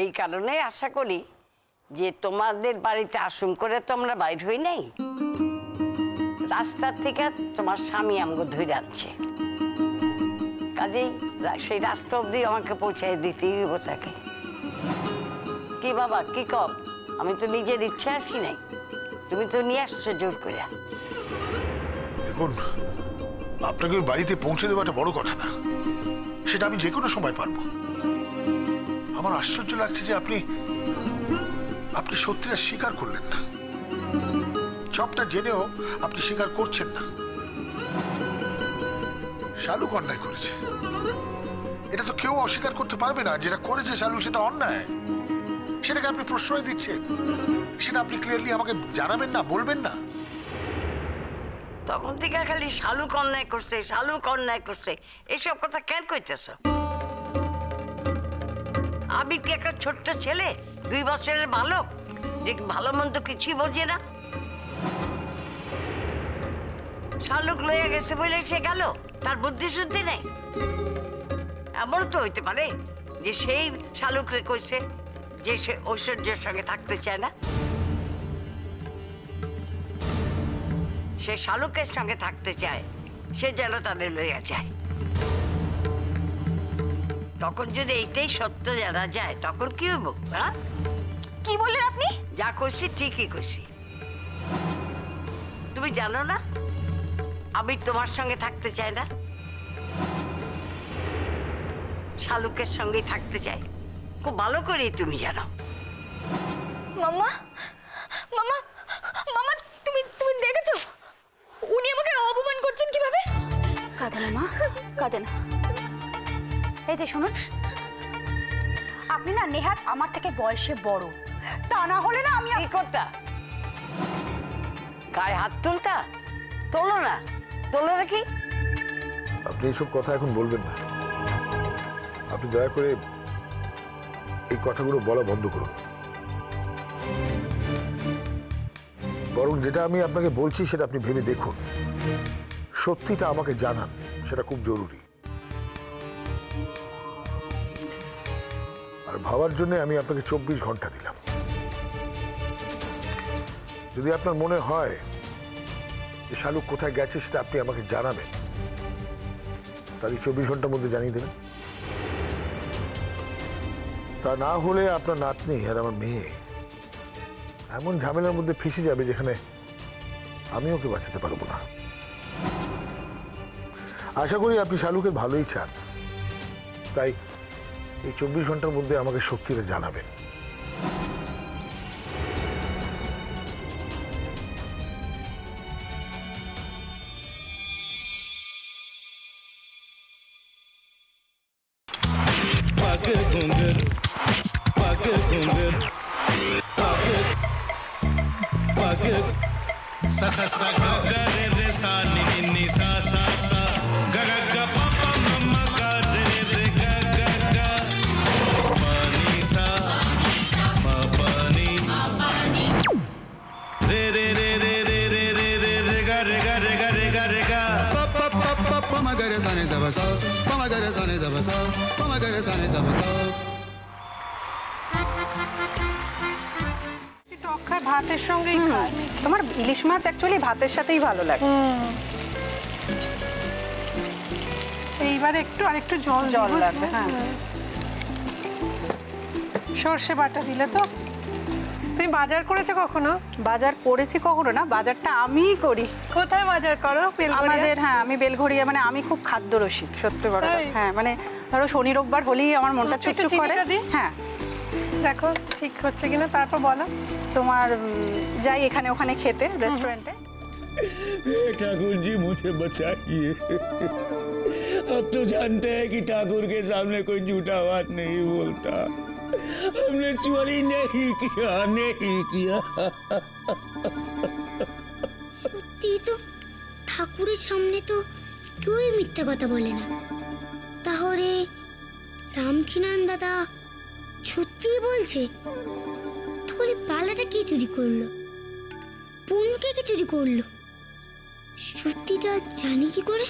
এই কারণে আশা করি যে তোমাদের বাড়িতে আসুম করে তো আমরা বাইর হই নাই, রাস্তার থেকে তোমার স্বামী আমাকে ধরে আনছে, কাজেই সেই রাস্তা অবধি আমাকে পৌঁছায় দিতেই হবো তাকে। কি বাবা কি কব, আমি তো নিজের ইচ্ছে আসি নাই, তুমি তো নিয়ে আসছো জোর করে। দেখুন, আপনাকে ওই বাড়িতে পৌঁছে দেওয়াটা বড় কথা না, সেটা আমি যে কোনো সময় পারবো। আমার আশ্চর্য লাগছে যে আপনি সত্যিটা স্বীকার করলেন না, সবটা জেনেও আপনি স্বীকার করছেন না। শালুক অন্যায় করেছে, এটা তো কেউ অস্বীকার করতে পারবে না। যেটা করেছে শালুক সেটা অন্যায়, সেটাকে আপনি প্রশ্রয় দিচ্ছেন, সেটা আপনি ক্লিয়ারলি আমাকে জানাবেন না, বলবেন না। তখন থেকে খালি শালুক অন্যায় করছে, শালুক অন্যায় করছে, এইসব কথা কেন কইতেছ? আমি কি একটা ছোট্ট ছেলে, 2 বছরের বালক, যে ভালো মন্দ কিছুই বোঝে না? শালুক লইয়া গেছে বলে সে গেল, তার বুদ্ধি শুদ্ধি নেই? এমন তো হইতে পারে যে সেই শালুকরে কইছে যে সে ঐশ্বর্যের সঙ্গে থাকতে চায় না, সে শালুকের সঙ্গে থাকতে চায়, সে যেন তাদের লইয়া যায়। তখন যদি এইটাই সত্য জানা যায় তখন কি হইব? হ্যাঁ, কি বললেন আপনি? যা কইছি ঠিকই কইছি। তুমি জানো না আমি তোমার সঙ্গে থাকতে চাই না, শালুকের সঙ্গেই থাকতে চাই, খুব ভালো করেই তুমি জানো। মাম্মা, মাম্মা, মাম্মা, তুমি দেখেছো উনি আমাকে অপমান করছেন কিভাবে? কাঁদে না মা, কাঁদে না। এই যে শুনুন, আপনি না নেহাত আমার থেকে বয়সে বড়, তা না হলে না আমি কি করতা? গায়ে হাত তুলতা? তোলো না, তোলো দেখি। আপনি এইসব কথা এখন বলবেন না, আপনি দয়া করে এই কথাগুলো বলা বন্ধ করুন। বরং যেটা আমি আপনাকে বলছি সেটা আপনি ভেবে দেখুন, সত্যিটা আমাকে জানান, সেটা খুব জরুরি। আর ভাবার জন্য আমি আপনাকে 24 ঘন্টা দিলাম। যদি আপনার মনে হয় যে শালুক কোথায় গেছে সেটা আপনি আমাকে জানাবেন, তাহলে 24 ঘন্টার মধ্যে জানিয়ে দেবেন। তা না হলে আপনার নাতনি আর আমার মেয়ে এমন ঝামেলার মধ্যে ফেঁসে যাবে যেখানে আমি ওকে বাঁচাতে পারবো না। আশা করি আপনি শালুকের ভালোই চান, তাই এই 24 ঘন্টার মধ্যে আমাকে সত্যিটা জানাবেন। sa sa sa ga ga re re sa ni ni ni sa sa sa ga ga ga pa pa ma ma ga re re ga ga ga pa ni sa ma pa ni re re re re re re re re re ga re ga re ga re ga re ga pa pa pa pa pa ma ga re sa ni da ba sa pa ma ga re sa ni da ba sa pa ma ga re sa ni da ba sa ভাতের সঙ্গেই খায়। তোমার ইলিশ মাছ actually ভাতের সাথেই ভালো লাগে। এইবারে আরেকটু জল লাগবে। হ্যাঁ, সর্ষে বাটা দিলে তো। তুমি বাজার করেছো কখনো? বাজার করেছি কখনো না, বাজারটা আমিই করি। কোথায় বাজার করো? আমাদের, হ্যাঁ, আমি বেলঘড়িয়া, মানে আমি খুব খাদ্য রসিক, সত্যি বড় কথা। হ্যাঁ, মানে ধরো শনি রোববার হলেই আমার মনটা চুপচুপ করে। হ্যাঁ, দেখো ঠিক হচ্ছে কিনা, তারপর বলো। তোমার যাই এখানে ওখানে খেতে रेस्टोरेंट है। ठाकुर जी मुझे बचाइए, अब तो जानते हैं कि ठाकुर के सामने कोई झूठा बात नहीं बोलता। हमने चोरी नहीं किया। সত্যি তো ঠাকুরের সামনে তো কেউই মিথ্যা কথা বলে না। তাহলে রামকিনান দাদা সত্যি বলছে? তাহলে পালাটা কে চুরি করলো? পুনকে কে চুরি করলো? সত্যিটা জানি কি করে?